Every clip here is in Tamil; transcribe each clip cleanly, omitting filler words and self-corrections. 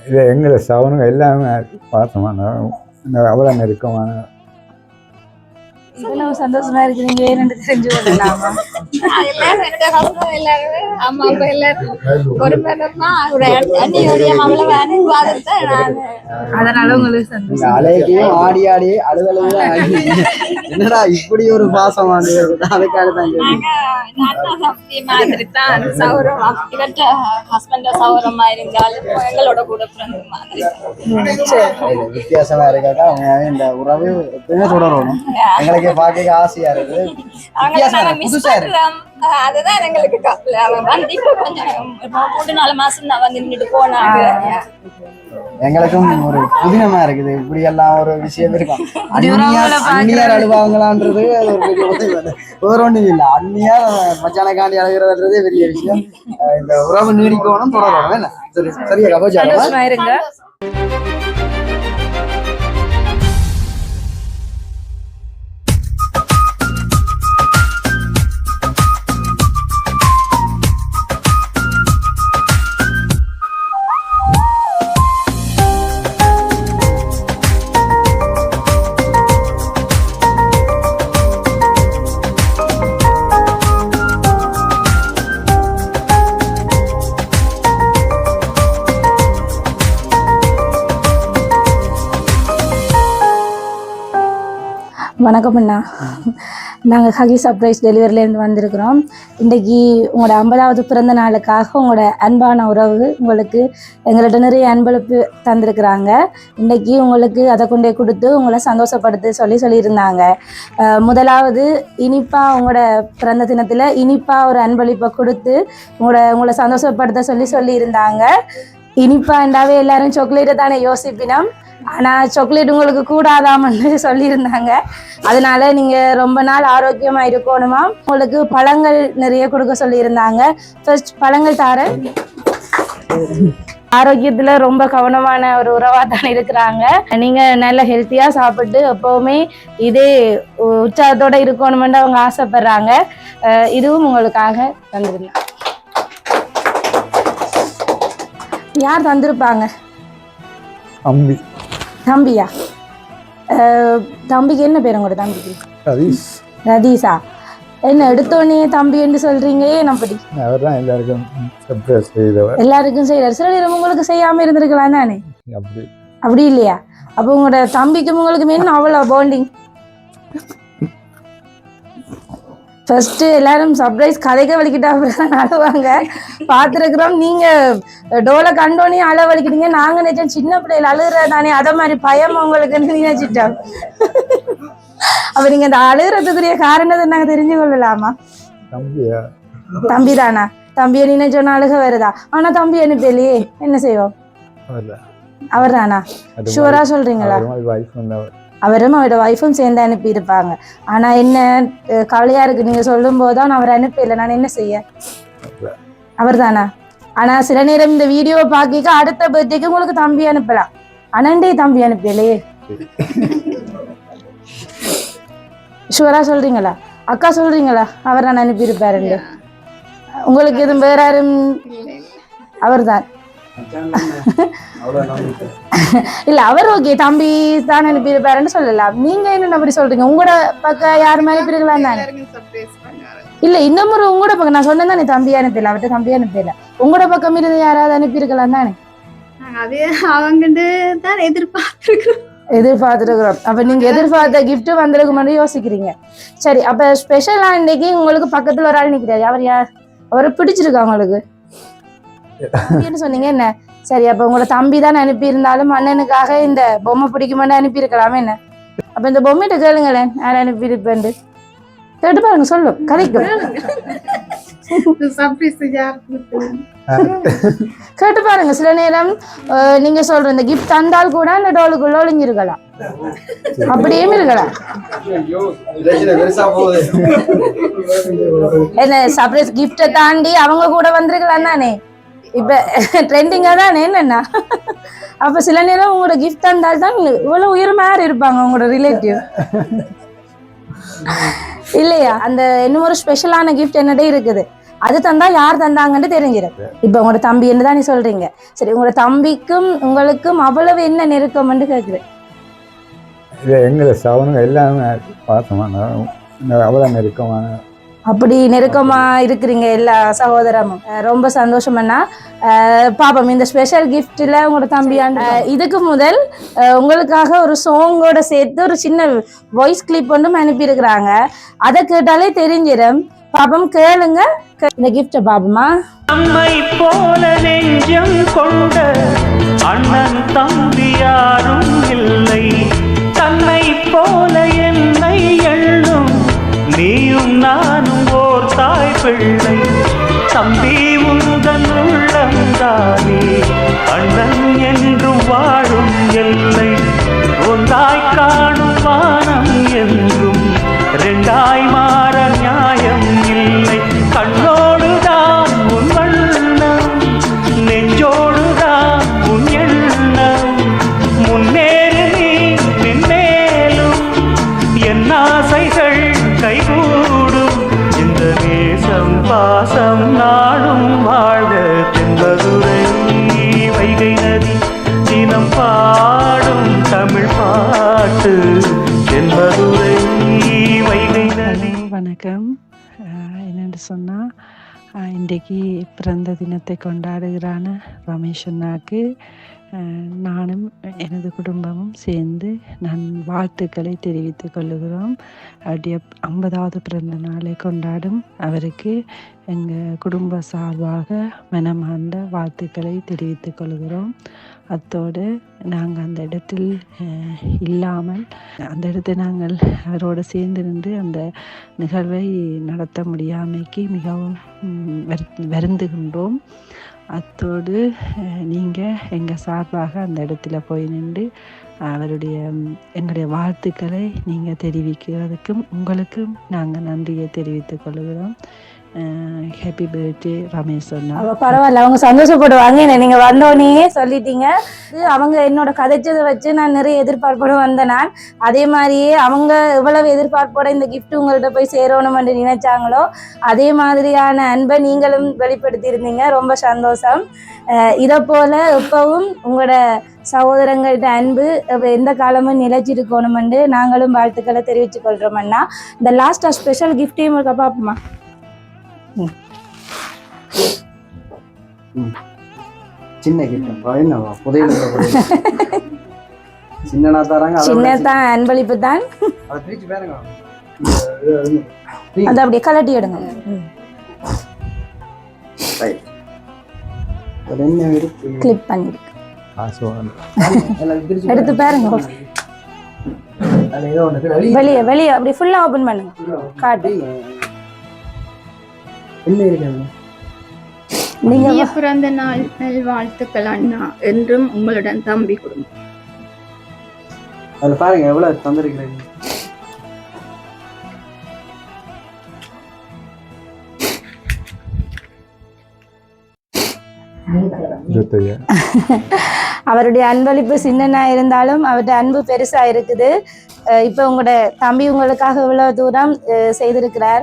இது எங்களை சவனுங்க எல்லாமே பார்த்தோமான அவ்வளோ நெருக்கமான. இவ்வளவு சந்தோஷமா இருக்கு. நீங்க ஏன்னு தெரிஞ்சு கொள்ளலாமா? அம்மா அப்பா எல்லாரும் ஒரு பேரமா ஒரு அண்ணியோடைய அவ்வளவு அனுபவத்தை அதனால உங்களுக்கு சந்தோஷம். அலைக்கையும் ஆடி ஆடி அழுதழுதான் என்னடா இப்படி ஒரு பாசம் அதுக்காக தான் மாதிரி தான் சௌரம் இவற்ற ஹஸ்பண்ட் சௌரமா இருந்தாலும் எங்களோட கூட பிறந்த மாதிரி வித்தியாசமா இருக்காக்கா. அவங்க இந்த உறவு எப்பயுமே தொடரணும். எங்களுக்கு பார்க்க ஆசையா இருக்குது. புதுசா இருக்கு. அதுதான் எங்களுக்கு கப்பல். அவன் வந்து இப்ப கொஞ்சம் 3-4 மாசம் தான் வந்து நின்றுட்டு போனாங்க. எங்களுக்கும் ஒரு புதினமா இருக்குது. இப்படி எல்லாம் ஒரு விஷயம் இருக்கும். அந்நியார் அழுவாங்களான்றது ஒரு பெரிய உதவி. வேற ஒன்றும் இல்லை. அந்நியார் மச்சானக்காண்டி அழுகிறதுன்றதே பெரிய விஷயம். இந்த உறவு நீடிக்கணும், தொடரணும். என்ன சரி சரியா கபோச்சாரமா இருங்க. வணக்கம் அண்ணா. நாங்கள் ஹகி சர்ப்ரைஸ் டெலிவரிலேருந்து வந்திருக்கிறோம். இன்றைக்கி உங்களோட 50வது பிறந்த நாளுக்காக உங்களோட அன்பான உறவு உங்களுக்கு எங்கள்கிட்ட நிறைய அன்பளிப்பு தந்திருக்கிறாங்க. இன்றைக்கி உங்களுக்கு அதை கொண்டே கொடுத்து உங்களை சந்தோஷப்படுத்த சொல்லியிருந்தாங்க. முதலாவது இனிப்பாக உங்களோட பிறந்த தினத்தில் இனிப்பாக ஒரு அன்பளிப்பை கொடுத்து உங்களை சந்தோஷப்படுத்த சொல்லியிருந்தாங்க. இனிப்பாண்டாவே எல்லாரும் சாக்லேட்டை தானே யோசிப்பினோம். ஆனால் சாக்லேட் உங்களுக்கு கூடாதாமன்னு சொல்லியிருந்தாங்க. அதனால நீங்கள் ரொம்ப நாள் ஆரோக்கியமாக இருக்கணுமா. உங்களுக்கு பழங்கள் நிறைய கொடுக்க சொல்லியிருந்தாங்க. ஃபர்ஸ்ட் பழங்கள் தாரேன். ஆரோக்கியத்தில் ரொம்ப கவனமான ஒரு உறவாக தானே இருக்கிறாங்க. நீங்கள் நல்ல ஹெல்த்தியாக சாப்பிட்டு எப்போவுமே இதே உற்சாகத்தோடு இருக்கணுமென்று அவங்க ஆசைப்படுறாங்க. இதுவும் உங்களுக்காக தந்துருந்தேன். யார் தந்திருப்பாங்க? தம்பியா? தம்பிக்கு என்ன பேர் உங்களோட தம்பிக்கு? ரதீஷா. என்ன எடுத்தோடனே தம்பி என்று சொல்றீங்க? ஏன் அப்படி? எல்லாருக்கும் செய்யறாரு. சில நேரம் உங்களுக்கு செய்யாம இருந்திருக்கலாம் தானே? அப்படி இல்லையா? அப்ப உங்களோட தம்பிக்கும் உங்களுக்கும் என்ன அவ்வளோ பாண்டிங்? ஃபர்ஸ்ட் எல்லாரும் சர்ப்ரைஸ் கதைக்க வலிக்கிட்டா அப்படிதான் அழுவாங்க பார்த்துருக்குறோம். நீங்க டோலை கண்டோனே அழ வலிக்கிட்டீங்க. நாங்க நினைச்சோம் சின்ன பிள்ளைகள் அழுகுறதானே, அதை மாதிரி பயம் உங்களுக்கு நினைச்சிட்டோம். அப்ப நீங்க இந்த அழுகுறதுக்குரிய காரணத்தை நாங்க தெரிஞ்சு கொள்ளலாமா? தம்பி தானா? தம்பியை நினைச்சோன்னா அழுக வருதா? ஆனா தம்பி அனுப்பலையே, என்ன செய்வோம்? அவர் தானா? ஷுவரா சொல்றீங்களா? அவரும் அவரோட ஒய்ஃபும் சேர்ந்து அனுப்பியிருப்பாங்க. ஆனால் என்ன கவலையாக இருக்குது, நீங்கள் சொல்லும் போது தான் அவர் அனுப்பலை. நான் என்ன செய்ய? அவர் தானா? ஆனால் சில நேரம் இந்த வீடியோவை பார்க்க அடுத்த பர்த்டேக்கு உங்களுக்கு தம்பி அனுப்பலாம். அனண்டே தம்பி அனுப்பலையே. ஷுவராக சொல்கிறீங்களா? அக்கா சொல்கிறீங்களா அவர் நான் அனுப்பியிருப்பாருண்டு? உங்களுக்கு எதுவும் வேற யாரும்? அவர் தான் இல்ல, அவர் ஓகே தம்பி தான் அனுப்பியிருப்பாருன்னு சொல்லலாம். நீங்க என்ன அப்படி சொல்றீங்க? உங்களோட பக்கம் யாரும் அனுப்பியிருக்கலாம் தானே? இல்ல, இந்த முறை உங்களோட பக்கம் நான் சொன்னேன் தானே தம்பி அனுப்பல, அவர்கிட்ட தம்பி அனுப்பல. உங்களோட பக்கம் இருந்து யாராவது அனுப்பியிருக்கலாம் தானே? அவங்க தான் எதிர்பார்த்துருக்குறோம். அப்ப நீங்க எதிர்பார்த்த கிஃப்ட் வந்திருக்கு மாதிரி யோசிக்கிறீங்க. சரி, அப்ப ஸ்பெஷலா இன்னைக்கு உங்களுக்கு பக்கத்துல ஒரு ஆள் நிக்கிறாரு. அவர் யார்? அவரை பிடிச்சிருக்கா உங்களுக்கு? சொன்னீங்க என்ன? சரி, அப்ப உங்களோட தம்பி தான் அனுப்பி இருந்தாலும் அண்ணனுக்காக இந்த பொம்மை பிடிக்குமான்னு அனுப்பி இருக்கலாமே என்ன? அப்ப இந்த பொம்மைகிட்ட கேளுங்களேன், யார் அனுப்பி இருப்பேன் கேட்டு பாருங்க, சொல்லும் கதைக்கும். கேட்டு பாருங்க. சில நேரம் நீங்க சொல்ற இந்த கிஃப்ட் தந்தால் கூட அந்த டோலுக்குள்ள ஒளிஞ்சிருக்கலாம், அப்படியும் இருக்கலாம். என்ன சர்ப்ரைஸ் கிஃப்டை தாண்டி அவங்க கூட வந்திருக்கலாம் தானே? இப்ப ட்ரெண்டிங்கா தானே என்னன்னா? அப்ப சில நேரம் உங்களோட கிஃப்ட் தந்தால் தான் இவ்வளவு உயரமா இருப்பாங்க உங்களோட ரிலேட்டிவ் இல்லையா? அந்த இன்னும் ஒரு ஸ்பெஷலான கிஃப்ட் என்னடே இருக்குது. அது தந்தா யார் தந்தாங்கன்னு தெரிஞ்சிடும். இப்போ உங்களோட தம்பி என்னதான் நீ சொல்றீங்க, சரி உங்களோட தம்பிக்கும் உங்களுக்கும் அவ்வளவு என்ன நெருக்கம்னு கேட்குறேன். இது எங்களை சவனுங்க எல்லாமே பாசமான அவ்வளோ நெருக்கமான. அப்படி நெருக்கமா இருக்கிறீங்க எல்லா சகோதரமும், ரொம்ப சந்தோஷம்னா. பாப்போம் இந்த ஸ்பெஷல் கிஃப்ட்ல உங்களோட தம்பியாண்டு இதுக்கு முதல் உங்களுக்காக ஒரு சாங்கோட சேர்த்து ஒரு சின்ன வாய்ஸ் கிளிப் ஒன்றும் அனுப்பியிருக்கிறாங்க. அதை கேட்டாலே தெரிஞ்சிடும். பாப்போம், கேளுங்க இந்த கிஃப்ட. பாப்போமா. நம்மை போல நெஞ்சம் கொண்ட அண்ணன் தம்பி யாரும் இல்லை, தன்னை போல என்னை எண்ணும் நீயும் நானும் ஓர் தாய் பிள்ளை, தம்பி உந்தன் உள்ளந்தானே அண்ணன் என்றும் வாழும் எல்லை, ஒன்றாய் காணும் வானம் என்றும் ரெண்டாய் மாற நியாயம் இல்லை, கண்ணோடுதான் உன் வண்ணம் நெஞ்சோடுதான் உன் எண்ணம், முன்னேறு நீ மென்மேலும் என் ஆசைகள் கைகூடும், இந்த நேசம் பாசம் நாடும் வாழ்க தென்பதுரை வைகை நதி தினம் பாடும் தமிழ் பாட்டு தென்பதுரை வைகை நதி. வணக்கம். என்னென்று சொன்னால், இன்றைக்கு பிறந்த தினத்தை கொண்டாடுகிறான ரமேஷ் அண்ணாக்கு நானும் எனது குடும்பமும் சேர்ந்து நான் வாழ்த்துக்களை தெரிவித்துக் கொள்ளுகிறோம். அவருடைய 50வது பிறந்த நாளை கொண்டாடும் அவருக்கு எங்கள் குடும்ப சார்பாக மனமார்ந்த வாழ்த்துக்களை தெரிவித்துக் கொள்கிறோம். அத்தோடு நாங்கள் அந்த இடத்தில் இல்லாமல் அந்த இடத்தை நாங்கள் அவரோடு சேர்ந்து நின்று அந்த நிகழ்வை நடத்த முடியாமைக்கு மிகவும் வருந்துகின்றோம். அத்தோடு நீங்கள் எங்கள் சார்பாக அந்த இடத்துல போய் நின்று எங்களுடைய வாழ்த்துக்களை நீங்கள் தெரிவிக்கிறதுக்கும் உங்களுக்கும் நாங்கள் நன்றியை தெரிவித்துக் கொள்கிறோம். ஹாப்பி பர்த்டே ரமேஷ் சொன்னா. பரவாயில்ல, அவங்க சந்தோஷப்படுவாங்க. நீங்க வந்தோடனே சொல்லிட்டீங்க. அவங்க என்னோட கதைச்சதை வச்சு நான் நிறைய எதிர்பார்ப்போடு வந்தேன். நான் அதே மாதிரியே அவங்க எவ்வளவு எதிர்பார்ப்போட இந்த கிஃப்ட் உங்கள்கிட்ட போய் சேரணும்னு நினைச்சாங்களோ அதே மாதிரியான அன்பை நீங்களும் வெளிப்படுத்தி இருந்தீங்க. ரொம்ப சந்தோஷம். இதை போல எப்பவும் உங்களோட சகோதரங்கள்ட்ட அன்பு எந்த காலமும் நிலைச்சிருக்கணும்னு நாங்களும் வாழ்த்துக்களை தெரிவித்துக் கொள்றோம். அண்ணா, இந்த லாஸ்டா ஸ்பெஷல் கிஃப்டையும் இருக்க பாப்போமா? சின்ன கிஃப்ட் என்னவா புதையல் சின்னனா தராங்க. சின்னதான் அன்பளிப்பு தான். அதை பிரிச்சு பாருங்க. அதை அப்படியே கலட்டி எடுங்க. கிளிப் பண்ணிருக்கு. எடுத்து பாருங்க. வெளியே வெளியே அப்படி ஃபுல்லா ஓபன் பண்ணுங்க. காட்டு. நீங்க பிறந்த நாள் நல்வாழ்த்துக்கள் அண்ணா. என்றும் உங்களுடன் தம்பி குடும்பம். அதுல பாருங்க எவ்வளவு தந்திருக்கிறீங்க. அவருடைய அன்பளிப்பு சின்னனா இருந்தாலும் அவருடைய அன்பு பெருசா இருக்குது. இப்போ உங்களோட தம்பி உங்களுக்காக இவ்வளவு தூரம் செய்திருக்கிறார்.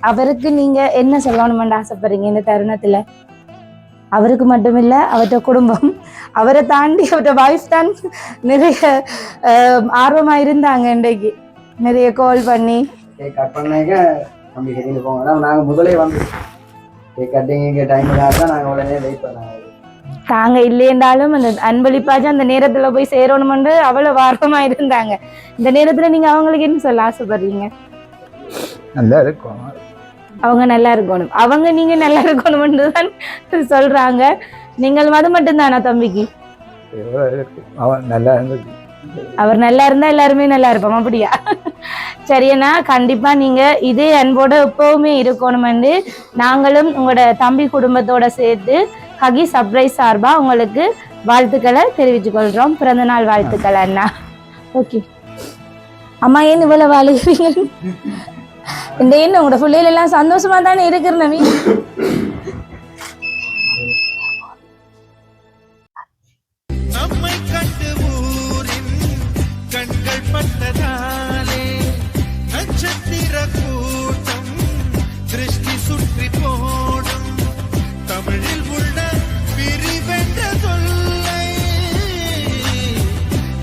அவருக்கு நீங்க என்ன சொல்லணும்னு ஆசைப்படுறீங்க இந்த தருணத்துல? அவருக்கு மட்டுமில்ல, அவர்கிட்ட குடும்பம், அவரை தாண்டி அவர்கிட்ட வைஃப் தான் நிறைய ஆர்வமா இருந்தாங்க. இன்றைக்கு நிறைய கால் பண்ணி கட் பண்ணாங்க. தம்பி கட்டிட்டு போங்க. நாங்க முதலே வந்து கட்டிங்க டைம் தான் நாங்க உடனே வெயிட் பண்ணாங்க. தாங்க இல்லையென்றாலும் அந்த அன்பளிப்பாச்சும் அந்த நேரத்துல போய் சேரணும்னு அவ்வளவு ஆர்வமா இருந்தாங்க. இந்த நேரத்துல நீங்க அவங்களுக்கு என்ன சொல்ல ஆசைப்படுறீங்க? நல்லா இருக்கும். அவங்க நல்லா இருக்கணும், அவங்க நீங்க நல்லா இருக்கணும்னு தான் சொல்றாங்க. நீங்கள் அது மட்டும்தானா தம்பிக்கு? அவர் நல்லா இருந்தா எல்லாருமே நல்லா இருப்போம். அப்படியா? சரியண்ணா, கண்டிப்பா நீங்க இதே அன்போட எப்பவுமே இருக்கணும்னு நாங்களும் உங்களோட தம்பி குடும்பத்தோட சேர்த்து ஹகி சர்ப்ரைஸ் சார்பா உங்களுக்கு வாழ்த்துக்களை தெரிவித்துக் கொள்றோம். பிறந்த நாள் வாழ்த்துக்கள் அண்ணா. ஓகே அம்மா, ஏன் இவ்வளவு அழுகிறீங்க? இந்த என்ன உங்களோட பிள்ளைகள் எல்லாம் சந்தோஷமா தானே இருக்கிற நவி? நம்மை கண்டு ஊரின் கண்கள் பட்டதாலே நட்சத்திர கூட்டம் திருஷ்டி சுற்றி போட தமிழில் உள்ள பிரிவென்ற சொல்லை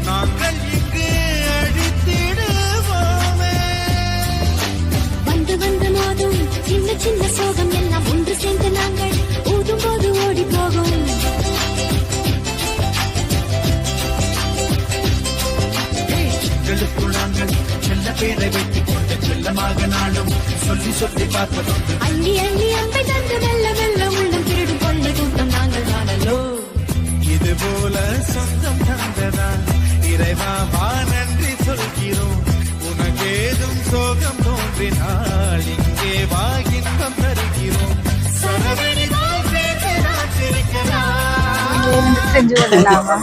நாங்கள் இங்கு அழித்திடுவோமே. வந்து வந்து மோதும் சின்ன சின்ன சோகம் எல்லாம் ஒன்று சேர்ந்து நாங்கள் ஊதும் போது ஓடி போகும். எங்களுக்குள் நாங்கள் செல்ல பேரை வைத்துக் கொண்டு செல்லமாக நாளும் சொல்லி சொல்லி பார்ப்பதுண்டு. அள்ளி அள்ளி அம்பை தந்து வெள்ள வெள்ள உள்ளம் திருடும் கொள்ளை கூட்டம் நாங்கள் வாழலோ. இது போல சொந்தம் தந்ததா இறைவா வா நன்றி சொல்கிறோம். உனக்கேதும் சோகம் தோன்றினால் இங்கே வா இன்பம் தருகிறோம். சரவணி போல் சேர்த்து நாட்டிருக்கலாம். செஞ்சு கொள்ளலாமா?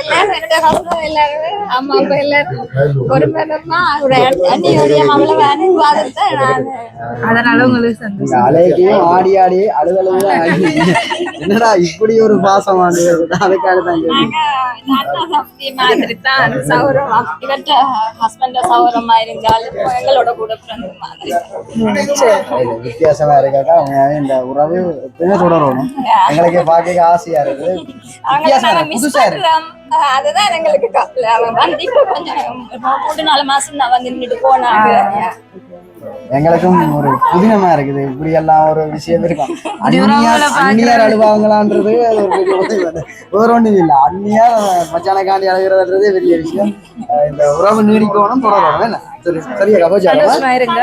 எல்லாரும் என்னோட husband எல்லாரும் அம்மா அப்பா எல்லாரும் பொறுமையா ஒரு அண்ணியோடைய அவ்வளவு அனுபவத்தை நான் அதனால உங்களுக்கு சந்தோஷம். அலைக்கையும் ஆடி ஆடி அழுதழுதான் என்னடா இப்படி ஒரு பாசம் ஆண்டு அதுக்காக தான் மாதிரி தான் சௌரம் இவற்ற ஹஸ்பண்ட சௌரமா இருந்தாலும் எங்களோட கூட பிறந்த மாதிரி. வித்தியாசமா இருக்காக்கா இந்த உறவு எப்பயுமே தொடரணும். எங்களுக்கு பார்க்க ஆசையா இருக்குது. வித்தியாசமா இருக்கு, புதுசா இருக்கு. அதுதான் எங்களுக்கு கவலை. அவன் வந்து இப்ப கொஞ்சம் 3-4 மாசம் தான் வந்து நின்றுட்டு போனாங்க. எங்களுக்கும் ஒரு புதினமா இருக்குது. இப்படி எல்லாம் ஒரு விஷயம் இருக்கும். அந்நியார் அழுவாங்களான்றது அது ஒரு பெரிய உதவி. வேற ஒண்ணும் இல்லை, அந்நியார் மச்சானக்காண்டி அழுகிறதுன்றதே பெரிய விஷயம். இந்த உறவு நீடிக்கணும், தொடரணும். என்ன சரி சரியா கபோஜா இருங்க.